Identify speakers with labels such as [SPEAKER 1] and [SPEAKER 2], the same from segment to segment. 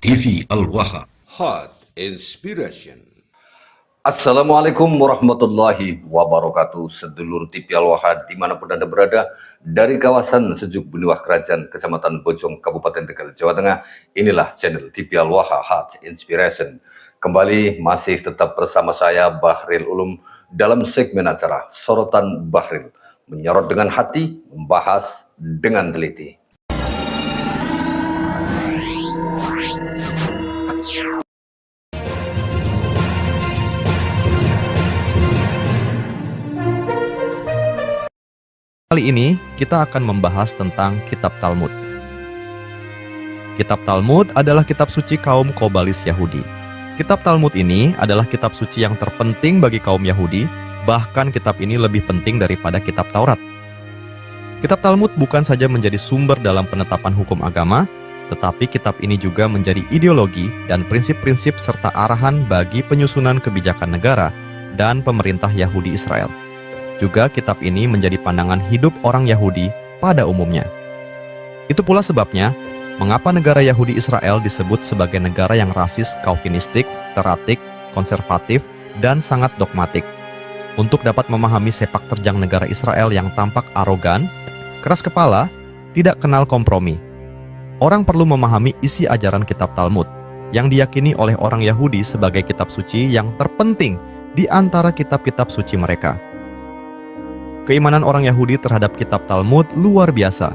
[SPEAKER 1] TV Al-Waha.
[SPEAKER 2] Hot Inspiration.
[SPEAKER 3] Assalamualaikum warahmatullahi wabarakatuh. Sedulur TV Al-Waha dimanapun Anda berada, dari kawasan Sejuk Beniwah Kerajaan, Kecamatan Bojong, Kabupaten Tegal, Jawa Tengah. Inilah channel TV Al-Waha Hot Inspiration. Kembali masih tetap bersama saya Bahril Ulum dalam segmen acara Sorotan Bahril, menyorot dengan hati, membahas dengan teliti.
[SPEAKER 4] Kali ini kita akan membahas tentang Kitab Talmud. Kitab Talmud adalah kitab suci kaum Qobalis Yahudi. Kitab Talmud ini adalah kitab suci yang terpenting bagi kaum Yahudi, bahkan kitab ini lebih penting daripada kitab Taurat. Kitab Talmud bukan saja menjadi sumber dalam penetapan hukum agama, tetapi kitab ini juga menjadi ideologi dan prinsip-prinsip serta arahan bagi penyusunan kebijakan negara dan pemerintah Yahudi Israel. Juga kitab ini menjadi pandangan hidup orang Yahudi pada umumnya. Itu pula sebabnya, mengapa negara Yahudi Israel disebut sebagai negara yang rasis, kaufinistik, teratik, konservatif, dan sangat dogmatik. Untuk dapat memahami sepak terjang negara Israel yang tampak arogan, keras kepala, tidak kenal kompromi, orang perlu memahami isi ajaran kitab Talmud, yang diyakini oleh orang Yahudi sebagai kitab suci yang terpenting di antara kitab-kitab suci mereka. Keimanan orang Yahudi terhadap kitab Talmud luar biasa.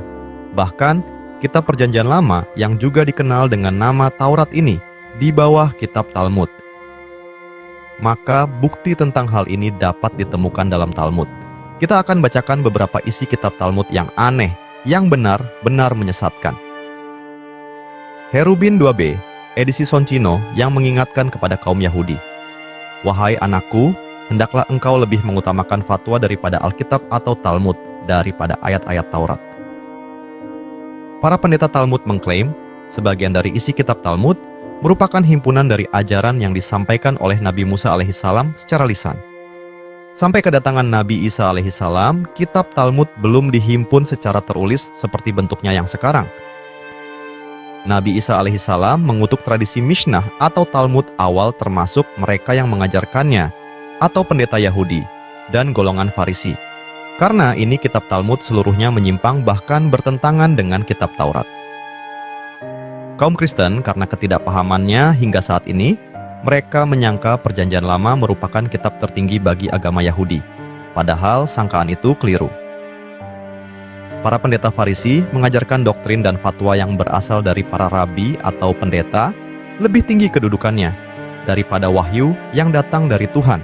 [SPEAKER 4] Bahkan, kitab Perjanjian Lama yang juga dikenal dengan nama Taurat ini di bawah kitab Talmud. Maka, bukti tentang hal ini dapat ditemukan dalam Talmud. Kita akan bacakan beberapa isi kitab Talmud yang aneh, yang benar-benar menyesatkan. Herubin 2b, edisi Soncino yang mengingatkan kepada kaum Yahudi. Wahai anakku, hendaklah engkau lebih mengutamakan fatwa daripada Alkitab atau Talmud daripada ayat-ayat Taurat. Para pendeta Talmud mengklaim, sebagian dari isi kitab Talmud merupakan himpunan dari ajaran yang disampaikan oleh Nabi Musa alaihissalam secara lisan. Sampai kedatangan Nabi Isa alaihissalam, kitab Talmud belum dihimpun secara terulis seperti bentuknya yang sekarang. Nabi Isa alaihissalam mengutuk tradisi Mishnah atau Talmud awal termasuk mereka yang mengajarkannya, atau pendeta Yahudi, dan golongan Farisi. Karena ini kitab Talmud seluruhnya menyimpang bahkan bertentangan dengan kitab Taurat. Kaum Kristen karena ketidakpahamannya hingga saat ini, mereka menyangka Perjanjian Lama merupakan kitab tertinggi bagi agama Yahudi. Padahal sangkaan itu keliru. Para pendeta Farisi mengajarkan doktrin dan fatwa yang berasal dari para rabi atau pendeta lebih tinggi kedudukannya daripada wahyu yang datang dari Tuhan.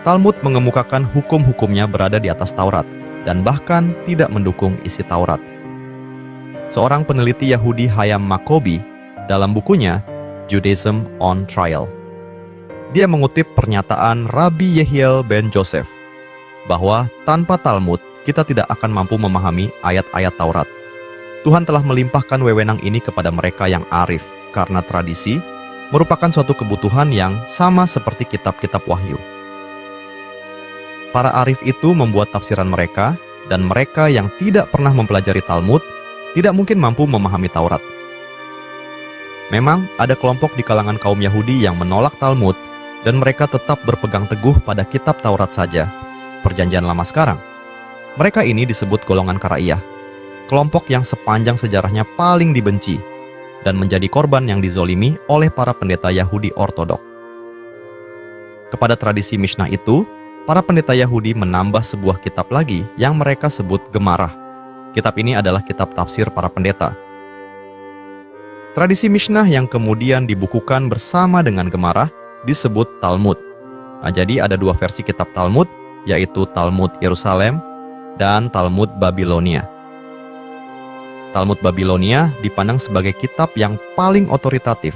[SPEAKER 4] Talmud mengemukakan hukum-hukumnya berada di atas Taurat, dan bahkan tidak mendukung isi Taurat. Seorang peneliti Yahudi Hayam Makobi, dalam bukunya Judaism on Trial, dia mengutip pernyataan Rabbi Yehiel ben Joseph, bahwa tanpa Talmud, kita tidak akan mampu memahami ayat-ayat Taurat. Tuhan telah melimpahkan wewenang ini kepada mereka yang arif, karena tradisi merupakan suatu kebutuhan yang sama seperti kitab-kitab wahyu. Para arif itu membuat tafsiran mereka, dan mereka yang tidak pernah mempelajari Talmud tidak mungkin mampu memahami Taurat. Memang ada kelompok di kalangan kaum Yahudi yang menolak Talmud, dan mereka tetap berpegang teguh pada kitab Taurat saja, Perjanjian Lama sekarang. Mereka ini disebut golongan Karaiyah, kelompok yang sepanjang sejarahnya paling dibenci, dan menjadi korban yang dizolimi oleh para pendeta Yahudi Ortodok. Kepada tradisi Mishnah itu, para pendeta Yahudi menambah sebuah kitab lagi yang mereka sebut Gemarah. Kitab ini adalah kitab tafsir para pendeta. Tradisi Mishnah yang kemudian dibukukan bersama dengan Gemarah disebut Talmud. Nah, jadi ada dua versi kitab Talmud, yaitu Talmud Yerusalem dan Talmud Babilonia. Talmud Babilonia dipandang sebagai kitab yang paling otoritatif.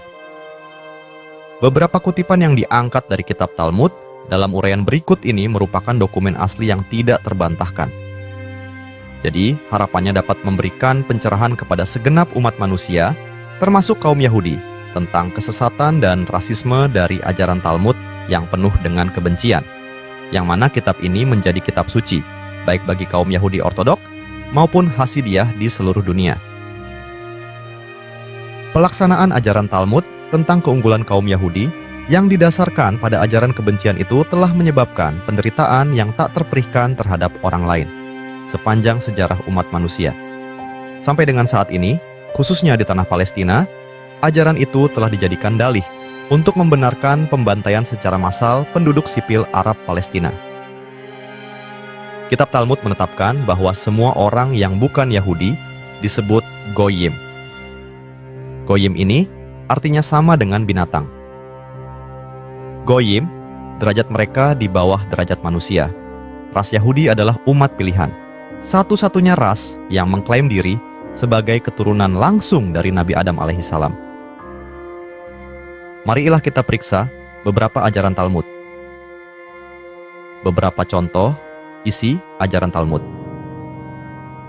[SPEAKER 4] Beberapa kutipan yang diangkat dari kitab Talmud dalam uraian berikut ini merupakan dokumen asli yang tidak terbantahkan. Jadi, harapannya dapat memberikan pencerahan kepada segenap umat manusia, termasuk kaum Yahudi, tentang kesesatan dan rasisme dari ajaran Talmud yang penuh dengan kebencian, yang mana kitab ini menjadi kitab suci, baik bagi kaum Yahudi Ortodok maupun Hasidiyah di seluruh dunia. Pelaksanaan ajaran Talmud tentang keunggulan kaum Yahudi yang didasarkan pada ajaran kebencian itu telah menyebabkan penderitaan yang tak terperikan terhadap orang lain sepanjang sejarah umat manusia. Sampai dengan saat ini, khususnya di tanah Palestina, ajaran itu telah dijadikan dalih untuk membenarkan pembantaian secara massal penduduk sipil Arab Palestina. Kitab Talmud menetapkan bahwa semua orang yang bukan Yahudi disebut Goyim. Goyim ini artinya sama dengan binatang. Goyim, derajat mereka di bawah derajat manusia. Ras Yahudi adalah umat pilihan, satu-satunya ras yang mengklaim diri sebagai keturunan langsung dari Nabi Adam alaihissalam. Marilah kita periksa beberapa ajaran Talmud. Beberapa contoh isi ajaran Talmud.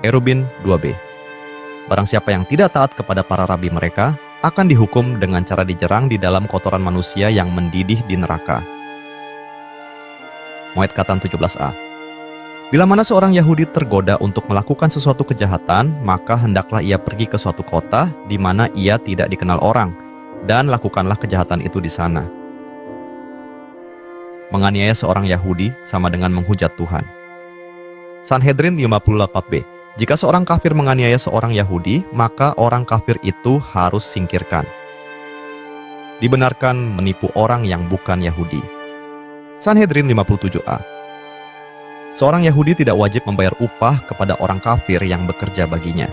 [SPEAKER 4] Erubin 2b. Barang siapa yang tidak taat kepada para rabi mereka akan dihukum dengan cara dijerang di dalam kotoran manusia yang mendidih di neraka. Moed Katan 17a. Bila mana seorang Yahudi tergoda untuk melakukan sesuatu kejahatan, maka hendaklah ia pergi ke suatu kota di mana ia tidak dikenal orang, dan lakukanlah kejahatan itu di sana. Menganiaya seorang Yahudi sama dengan menghujat Tuhan. Sanhedrin 58b. Jika seorang kafir menganiaya seorang Yahudi, maka orang kafir itu harus singkirkan. Dibenarkan menipu orang yang bukan Yahudi. Sanhedrin 57a. Seorang Yahudi tidak wajib membayar upah kepada orang kafir yang bekerja baginya.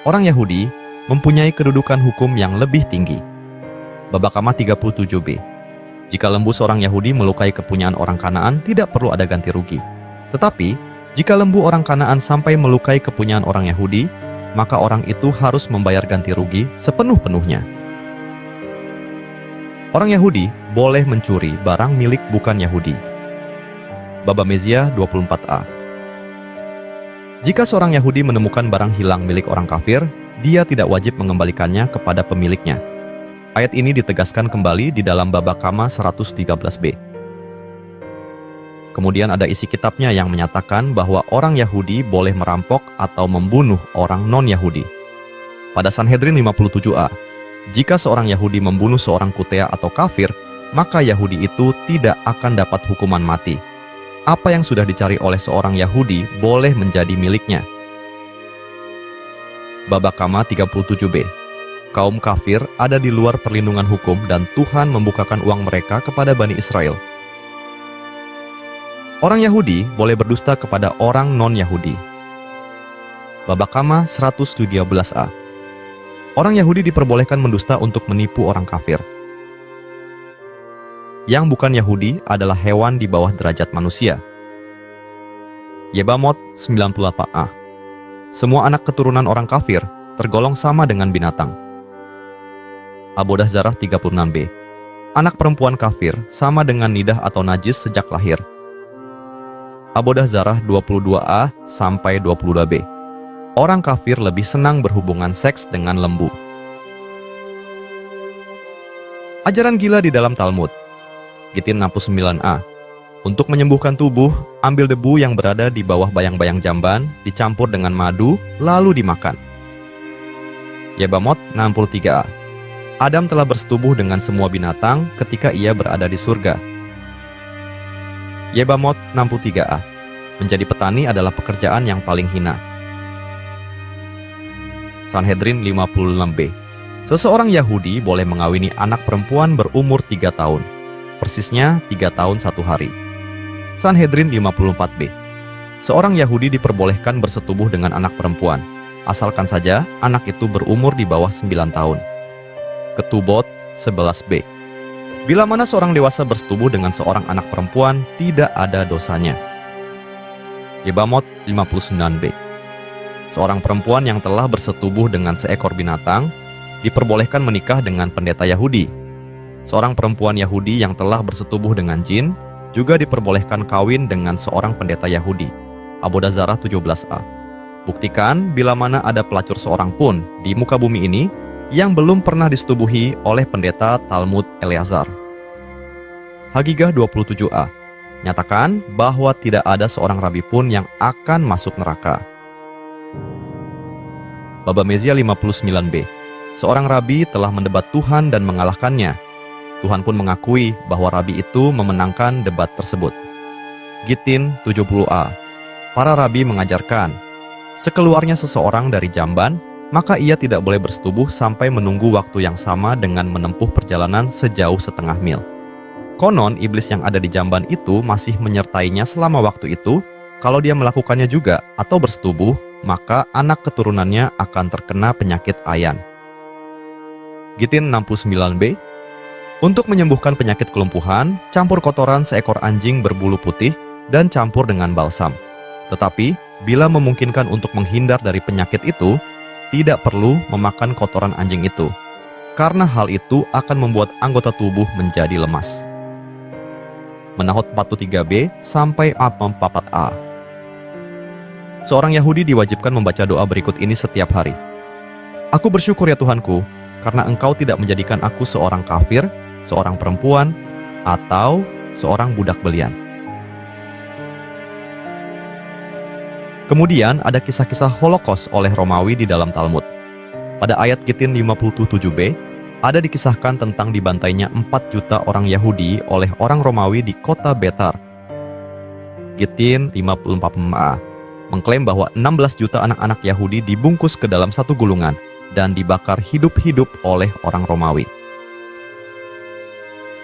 [SPEAKER 4] Orang Yahudi mempunyai kedudukan hukum yang lebih tinggi. Babakama 37b. Jika lembu seorang Yahudi melukai kepunyaan orang Kanaan, tidak perlu ada ganti rugi. Tetapi, jika lembu orang Kanaan sampai melukai kepunyaan orang Yahudi, maka orang itu harus membayar ganti rugi sepenuh-penuhnya. Orang Yahudi boleh mencuri barang milik bukan Yahudi. Baba Mezia 24a. Jika seorang Yahudi menemukan barang hilang milik orang kafir, dia tidak wajib mengembalikannya kepada pemiliknya. Ayat ini ditegaskan kembali di dalam Babakama 113b. Kemudian ada isi kitabnya yang menyatakan bahwa orang Yahudi boleh merampok atau membunuh orang non-Yahudi. Pada Sanhedrin 57a, jika seorang Yahudi membunuh seorang kutea atau kafir, maka Yahudi itu tidak akan dapat hukuman mati. Apa yang sudah dicari oleh seorang Yahudi boleh menjadi miliknya. Babakama 37b. Kaum kafir ada di luar perlindungan hukum dan Tuhan membukakan uang mereka kepada Bani Israel. Orang Yahudi boleh berdusta kepada orang non-Yahudi. Babakama 117a. Orang Yahudi diperbolehkan mendusta untuk menipu orang kafir. Yang bukan Yahudi adalah hewan di bawah derajat manusia. Yebamot 98a. Semua anak keturunan orang kafir tergolong sama dengan binatang. Abodah Zarah 36b. Anak perempuan kafir sama dengan nidah atau najis sejak lahir. Abodah Zarah 22a sampai 22b. Orang kafir lebih senang berhubungan seks dengan lembu. Ajaran gila di dalam Talmud. Gitin 69a. Untuk menyembuhkan tubuh, ambil debu yang berada di bawah bayang-bayang jamban, dicampur dengan madu, lalu dimakan. Yebamot 63a. Adam telah bersetubuh dengan semua binatang ketika ia berada di surga. Yebamot 63a. Menjadi petani adalah pekerjaan yang paling hina. Sanhedrin 56b. Seseorang Yahudi boleh mengawini anak perempuan berumur 3 tahun. Persisnya 3 tahun 1 hari. Sanhedrin 54b. Seorang Yahudi diperbolehkan bersetubuh dengan anak perempuan, asalkan saja anak itu berumur di bawah 9 tahun. Ketubot 11b. Bila mana seorang dewasa bersetubuh dengan seorang anak perempuan, tidak ada dosanya. Yebamot 59b. Seorang perempuan yang telah bersetubuh dengan seekor binatang diperbolehkan menikah dengan pendeta Yahudi. Seorang perempuan Yahudi yang telah bersetubuh dengan jin juga diperbolehkan kawin dengan seorang pendeta Yahudi. Abodah Zarah 17a. Buktikan bila mana ada pelacur seorang pun di muka bumi ini yang belum pernah disetubuhi oleh pendeta Talmud Eleazar. Hagigah 27a. Nyatakan bahwa tidak ada seorang rabi pun yang akan masuk neraka. Baba Mezia 59b. Seorang rabi telah mendebat Tuhan dan mengalahkannya. Tuhan pun mengakui bahwa rabi itu memenangkan debat tersebut. Gitin 70a. Para rabi mengajarkan, sekeluarnya seseorang dari jamban, maka ia tidak boleh bersetubuh sampai menunggu waktu yang sama dengan menempuh perjalanan sejauh setengah mil. Konon, iblis yang ada di jamban itu masih menyertainya selama waktu itu. Kalau dia melakukannya juga atau bersetubuh, maka anak keturunannya akan terkena penyakit ayan. Gitin 69b. Untuk menyembuhkan penyakit kelumpuhan, campur kotoran seekor anjing berbulu putih dan campur dengan balsam. Tetapi, bila memungkinkan untuk menghindar dari penyakit itu, tidak perlu memakan kotoran anjing itu, karena hal itu akan membuat anggota tubuh menjadi lemas. Menahot 43b sampai 44a. Seorang Yahudi diwajibkan membaca doa berikut ini setiap hari. Aku bersyukur ya Tuhanku, karena Engkau tidak menjadikan aku seorang kafir, seorang perempuan, atau seorang budak belian. Kemudian ada kisah-kisah Holocaust oleh Romawi di dalam Talmud. Pada ayat Gitin 57b, ada dikisahkan tentang dibantainya 4 juta orang Yahudi oleh orang Romawi di kota Betar. Gitin 54a mengklaim bahwa 16 juta anak-anak Yahudi dibungkus ke dalam satu gulungan dan dibakar hidup-hidup oleh orang Romawi.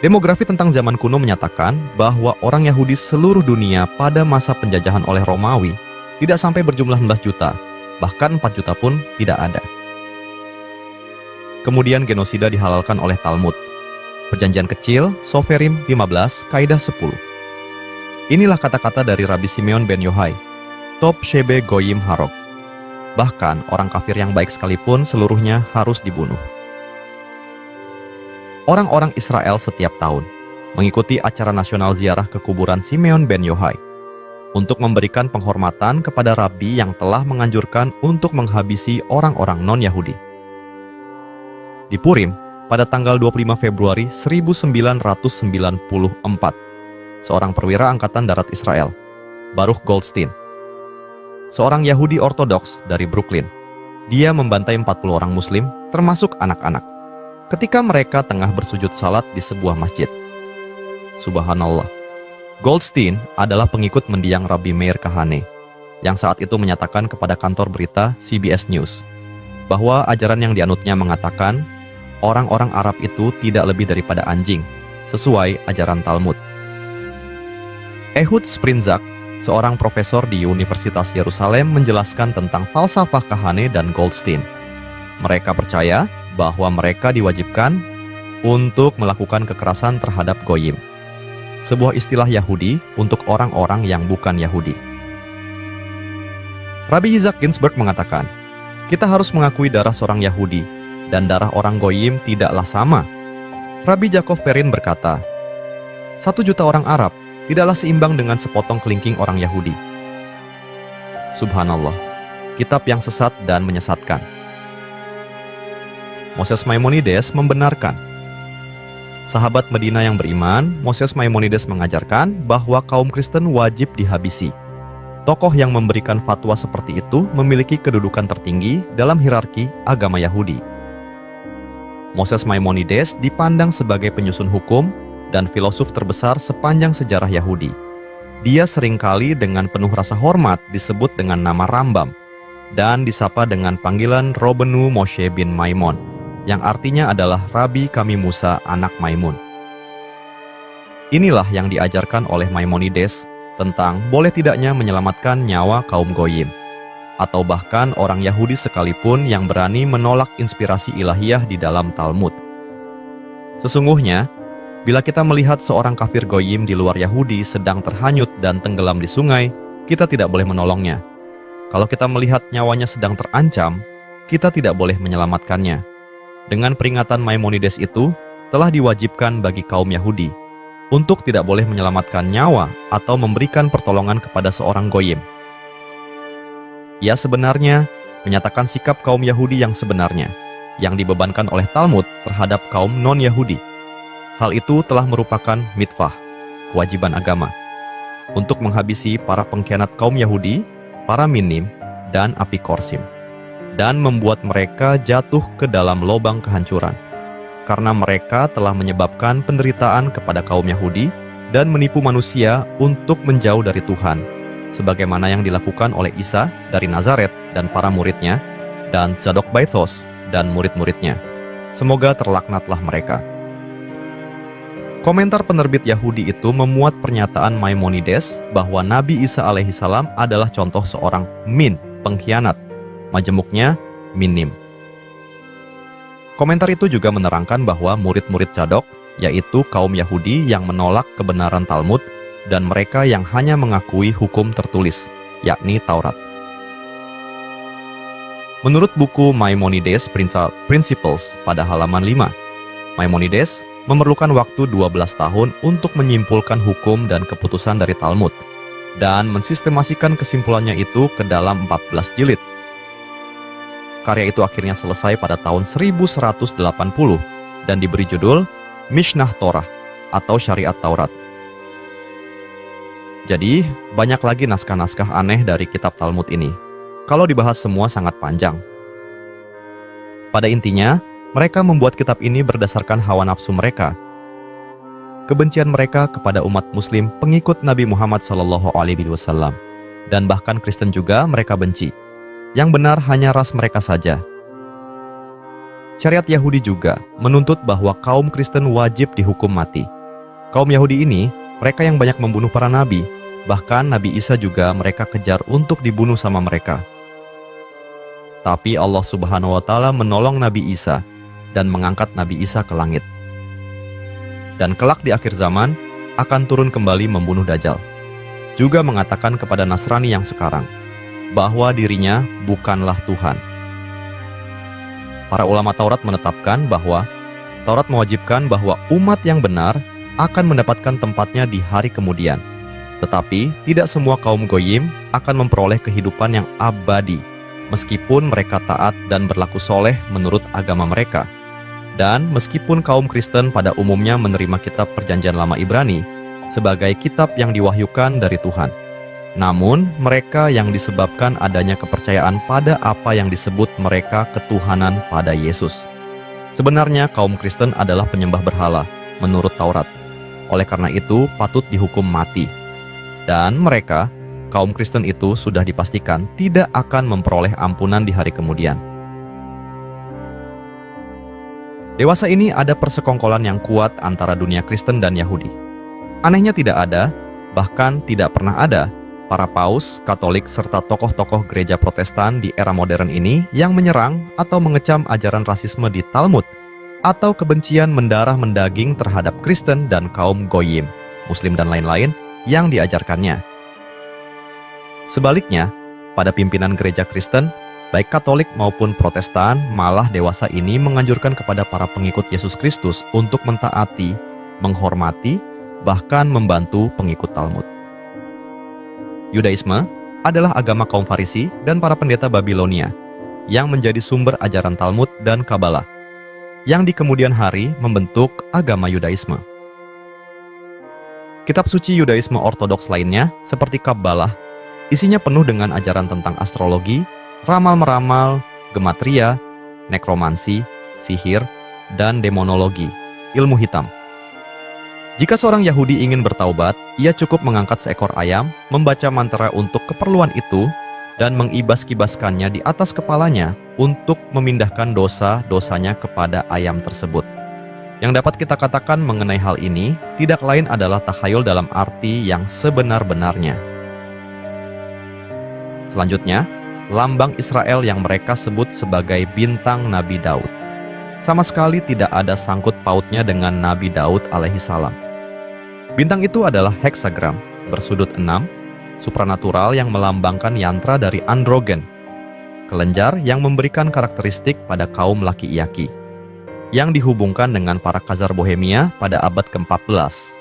[SPEAKER 4] Demografi tentang zaman kuno menyatakan bahwa orang Yahudi seluruh dunia pada masa penjajahan oleh Romawi tidak sampai berjumlah 16 juta, bahkan 4 juta pun tidak ada. Kemudian genosida dihalalkan oleh Talmud. Perjanjian kecil, Soferim 15, Kaidah 10. Inilah kata-kata dari Rabbi Simeon ben Yohai, Top Shebe Goyim Harok. Bahkan orang kafir yang baik sekalipun seluruhnya harus dibunuh. Orang-orang Israel setiap tahun mengikuti acara nasional ziarah ke kuburan Simeon ben Yohai untuk memberikan penghormatan kepada rabi yang telah menganjurkan untuk menghabisi orang-orang non-Yahudi. Di Purim, pada tanggal 25 Februari 1994, seorang perwira Angkatan Darat Israel, Baruch Goldstein, seorang Yahudi Ortodoks dari Brooklyn, dia membantai 40 orang Muslim, termasuk anak-anak, ketika mereka tengah bersujud salat di sebuah masjid. Subhanallah. Goldstein adalah pengikut mendiang Rabbi Meir Kahane, yang saat itu menyatakan kepada kantor berita CBS News bahwa ajaran yang dianutnya mengatakan orang-orang Arab itu tidak lebih daripada anjing, sesuai ajaran Talmud. Ehud Sprinzak, seorang profesor di Universitas Yerusalem, menjelaskan tentang falsafah Kahane dan Goldstein. Mereka percaya bahwa mereka diwajibkan untuk melakukan kekerasan terhadap Goyim, sebuah istilah Yahudi untuk orang-orang yang bukan Yahudi. Rabbi Isaac Ginsburg mengatakan, kita harus mengakui darah seorang Yahudi dan darah orang Goyim tidaklah sama. Rabbi Jacob Perrin berkata, 1 juta orang Arab tidaklah seimbang dengan sepotong kelingking orang Yahudi. Subhanallah, kitab yang sesat dan menyesatkan. Moses Maimonides membenarkan. Sahabat Medina yang beriman, Moses Maimonides mengajarkan bahwa kaum Kristen wajib dihabisi. Tokoh yang memberikan fatwa seperti itu memiliki kedudukan tertinggi dalam hierarki agama Yahudi. Moses Maimonides dipandang sebagai penyusun hukum dan filosof terbesar sepanjang sejarah Yahudi. Dia seringkali dengan penuh rasa hormat disebut dengan nama Rambam dan disapa dengan panggilan Robenu Moshe bin Maimon, yang artinya adalah Rabi kami Musa anak Maimun. Inilah yang diajarkan oleh Maimonides tentang boleh tidaknya menyelamatkan nyawa kaum Goyim, atau bahkan orang Yahudi sekalipun yang berani menolak inspirasi ilahiyah di dalam Talmud. Sesungguhnya, bila kita melihat seorang kafir Goyim di luar Yahudi sedang terhanyut dan tenggelam di sungai, kita tidak boleh menolongnya. Kalau kita melihat nyawanya sedang terancam, kita tidak boleh menyelamatkannya. Dengan peringatan Maimonides itu, telah diwajibkan bagi kaum Yahudi untuk tidak boleh menyelamatkan nyawa atau memberikan pertolongan kepada seorang Goyim. Ia sebenarnya menyatakan sikap kaum Yahudi yang sebenarnya, yang dibebankan oleh Talmud terhadap kaum non-Yahudi. Hal itu telah merupakan mitvah, kewajiban agama, untuk menghabisi para pengkhianat kaum Yahudi, para minim, dan apikorsim. dan membuat mereka jatuh ke dalam lubang kehancuran. Karena mereka telah menyebabkan penderitaan kepada kaum Yahudi dan menipu manusia untuk menjauh dari Tuhan, sebagaimana yang dilakukan oleh Isa dari Nazaret dan para muridnya, dan Zadok Baithos dan murid-muridnya. Semoga terlaknatlah mereka. Komentar penerbit Yahudi itu memuat pernyataan Maimonides bahwa Nabi Isa alaihissalam adalah contoh seorang pengkhianat. Majemuknya minim. Komentar itu juga menerangkan bahwa murid-murid Zadok, yaitu kaum Yahudi yang menolak kebenaran Talmud dan mereka yang hanya mengakui hukum tertulis, yakni Taurat. Menurut buku Maimonides Principles pada halaman 5, Maimonides memerlukan waktu 12 tahun untuk menyimpulkan hukum dan keputusan dari Talmud dan mensistemasikan kesimpulannya itu ke dalam 14 jilid. Karya itu akhirnya selesai pada tahun 1180 dan diberi judul Mishnah Torah atau Syariat Taurat. Jadi, banyak lagi naskah-naskah aneh dari kitab Talmud ini. Kalau dibahas semua sangat panjang. Pada intinya, mereka membuat kitab ini berdasarkan hawa nafsu mereka. Kebencian mereka kepada umat Muslim pengikut Nabi Muhammad SAW, dan bahkan Kristen juga mereka benci. Yang benar hanya ras mereka saja. Syariat Yahudi juga menuntut bahwa kaum Kristen wajib dihukum mati. Kaum Yahudi ini, mereka yang banyak membunuh para nabi, bahkan Nabi Isa juga mereka kejar untuk dibunuh sama mereka. Tapi Allah Subhanahu wa Ta'ala menolong Nabi Isa dan mengangkat Nabi Isa ke langit. Dan kelak di akhir zaman akan turun kembali membunuh Dajjal. Juga mengatakan kepada Nasrani yang sekarang bahwa dirinya bukanlah Tuhan. Para ulama Taurat menetapkan bahwa Taurat mewajibkan bahwa umat yang benar akan mendapatkan tempatnya di hari kemudian. Tetapi tidak semua kaum Goyim akan memperoleh kehidupan yang abadi, meskipun mereka taat dan berlaku soleh menurut agama mereka. Dan meskipun kaum Kristen pada umumnya menerima kitab Perjanjian Lama Ibrani sebagai kitab yang diwahyukan dari Tuhan, namun mereka yang disebabkan adanya kepercayaan pada apa yang disebut mereka ketuhanan pada Yesus. Sebenarnya kaum Kristen adalah penyembah berhala menurut Taurat. Oleh karena itu patut dihukum mati. Dan mereka, kaum Kristen itu sudah dipastikan tidak akan memperoleh ampunan di hari kemudian. Dewasa ini ada persekongkolan yang kuat antara dunia Kristen dan Yahudi. Anehnya tidak ada, bahkan tidak pernah ada, para paus, Katolik, serta tokoh-tokoh gereja Protestan di era modern ini yang menyerang atau mengecam ajaran rasisme di Talmud atau kebencian mendarah mendaging terhadap Kristen dan kaum Goyim, Muslim dan lain-lain yang diajarkannya. Sebaliknya, pada pimpinan gereja Kristen, baik Katolik maupun Protestan, malah dewasa ini menganjurkan kepada para pengikut Yesus Kristus untuk mentaati, menghormati, bahkan membantu pengikut Talmud. Yudaisme adalah agama kaum Farisi dan para pendeta Babilonia yang menjadi sumber ajaran Talmud dan Kabalah, yang di kemudian hari membentuk agama Yudaisme. Kitab suci Yudaisme ortodoks lainnya, seperti Kabalah, isinya penuh dengan ajaran tentang astrologi, ramal-meramal, gematria, nekromansi, sihir, dan demonologi, ilmu hitam. Jika seorang Yahudi ingin bertaubat, ia cukup mengangkat seekor ayam, membaca mantra untuk keperluan itu, dan mengibas-kibaskannya di atas kepalanya untuk memindahkan dosa-dosanya kepada ayam tersebut. Yang dapat kita katakan mengenai hal ini, tidak lain adalah tahayul dalam arti yang sebenar-benarnya. Selanjutnya, lambang Israel yang mereka sebut sebagai bintang Nabi Daud. Sama sekali tidak ada sangkut pautnya dengan Nabi Daud alaihissalam. Bintang itu adalah heksagram, bersudut 6, supranatural yang melambangkan yantra dari androgen, kelenjar yang memberikan karakteristik pada kaum laki-laki, yang dihubungkan dengan para Khazar Bohemia pada abad ke-14.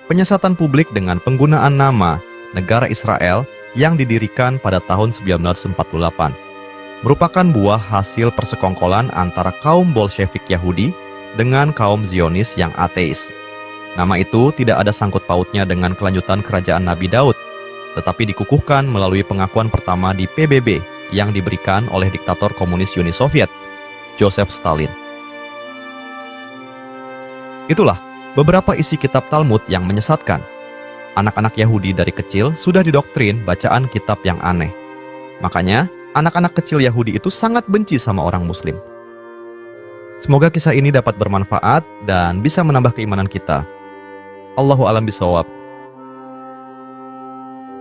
[SPEAKER 4] Penyesatan publik dengan penggunaan nama negara Israel yang didirikan pada tahun 1948, merupakan buah hasil persekongkolan antara kaum Bolshevik Yahudi dengan kaum Zionis yang ateis. Nama itu tidak ada sangkut pautnya dengan kelanjutan kerajaan Nabi Daud, tetapi dikukuhkan melalui pengakuan pertama di PBB yang diberikan oleh diktator komunis Uni Soviet, Joseph Stalin. Itulah beberapa isi kitab Talmud yang menyesatkan. Anak-anak Yahudi dari kecil sudah didoktrin bacaan kitab yang aneh. Makanya, anak-anak kecil Yahudi itu sangat benci sama orang Muslim. Semoga kisah ini dapat bermanfaat dan bisa menambah keimanan kita. Allahu a'lam bishawab.